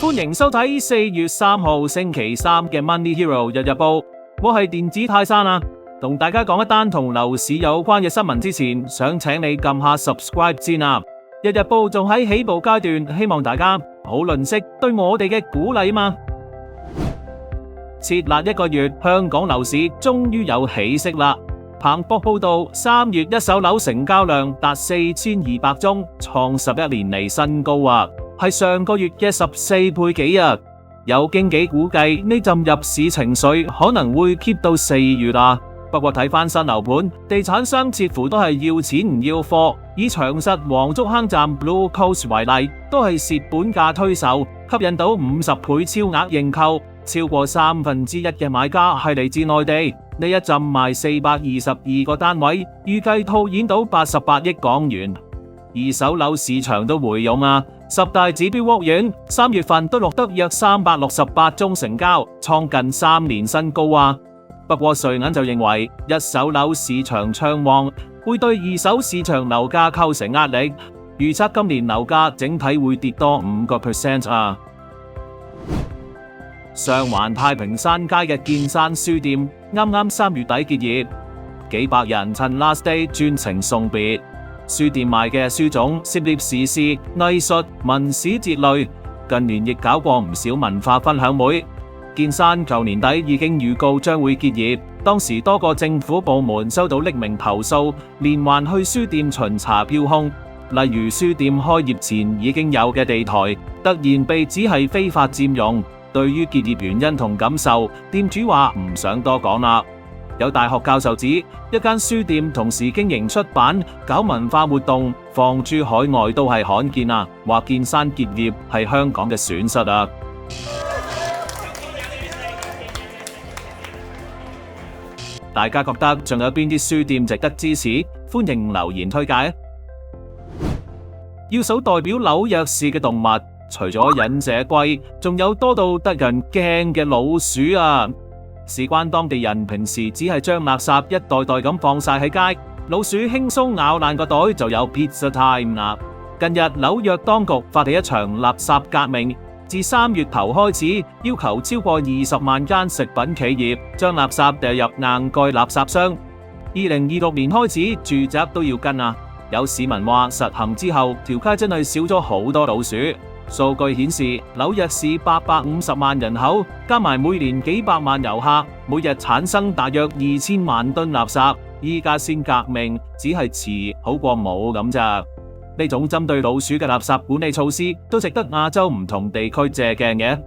歡迎收睇4月3號星期三嘅 Money Hero 日日報，我係電子泰山啊，同大家講一單同樓市有關嘅新聞之前，想請你撳下 subscribe 先啊。日日報仲喺起步階段，希望大家唔好吝嗇對我哋嘅鼓勵嘛。設立1個月，香港樓市終於有起色啦。彭博報道，3月一手樓成交量達4200宗，創11年嚟新高啊，係上個月嘅14倍幾啊。有經紀估計呢陣入市情緒可能會 keep 到4月啊。不過睇翻新樓盤，地產商似乎都係要錢唔要貨。以長實黃竹坑站 Blue Coast 為例，都係蝕本價推售，吸引到50倍超額認購，超過1/3嘅買家係嚟自內地。呢一陣賣422個單位，預計套現到88億港元。二手樓市場都回勇啊，10大指標屋苑3月份都錄得約368宗成交，創近3年新高啊。不過瑞銀就認為一手樓市場暢旺，會對二手市場樓價構成壓力，預測今年樓價整體會跌多5% 啊。上環太平山街嘅建山書店啱啱3月底結業，幾百人趁 last day 專程送別。書店賣嘅書種涉獵時事、藝術、文史哲類，近年亦搞過唔少文化分享會。建山舊年底已經預告將會結業，當時多個政府部門收到匿名投訴，連環去書店巡查票控，例如書店開業前已經有嘅地台，突然被指係非法佔用。對於結業原因同感受，店主話唔想多講啦。有大學教授指，一間書店同時經營出版、搞文化活動、放諸海外都係罕見啊，話建山結業係香港嘅損失啊。大家覺得仲有邊啲書店值得支持？歡迎留言推介。要數代表紐約市嘅動物，除咗忍者龜，仲有多到得人驚嘅老鼠啊！事關當地人平時只係將垃圾一袋袋咁放晒喺街，老鼠輕鬆咬爛個袋就有 pizza time 啦。近日紐約當局發起一場垃圾革命，自3月頭開始，要求超過20萬間食品企業將垃圾掉入硬蓋垃圾箱。2026年開始，住宅都要跟啊！有市民話實行之後，條街真係少咗好多老鼠。數據顯示，紐約市850萬人口，加埋每年幾百萬遊客，每日產生大約2000萬噸垃圾。依家先革命，只係遲好過冇咁咋。呢種針對老鼠嘅垃圾管理措施，都值得亞洲唔同地區借鏡嘅。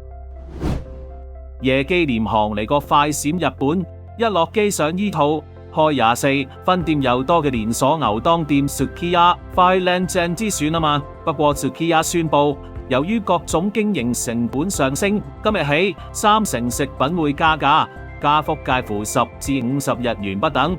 夜機廉航嚟個快閃日本，一落機上依套開24分店又多嘅連鎖牛當店 Sukiya 快靚正之選啊嘛。不過 Sukiya 宣布，由於各種經營成本上升，今日起30%食品會加價，加幅介乎10至50日元不等，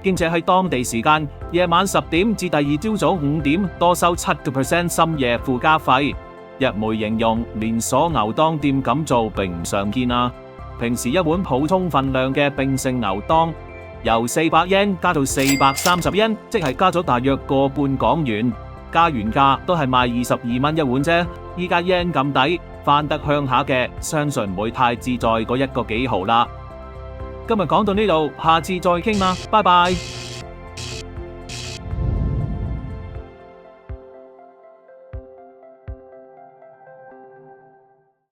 兼且喺當地時間夜晚10點至第二朝早5點多收7% 深夜附加費。日媒形容連鎖牛當店咁做並唔常見啊。平時一碗普通份量嘅並盛牛當由400yen加到430yen，即係加咗大約個半港元。加原價都係賣22蚊一碗啫，依家 yen 咁抵，翻得鄉下嘅相信唔會太自在嗰1個幾毫啦。今日講到呢度，下次再傾啦，拜拜。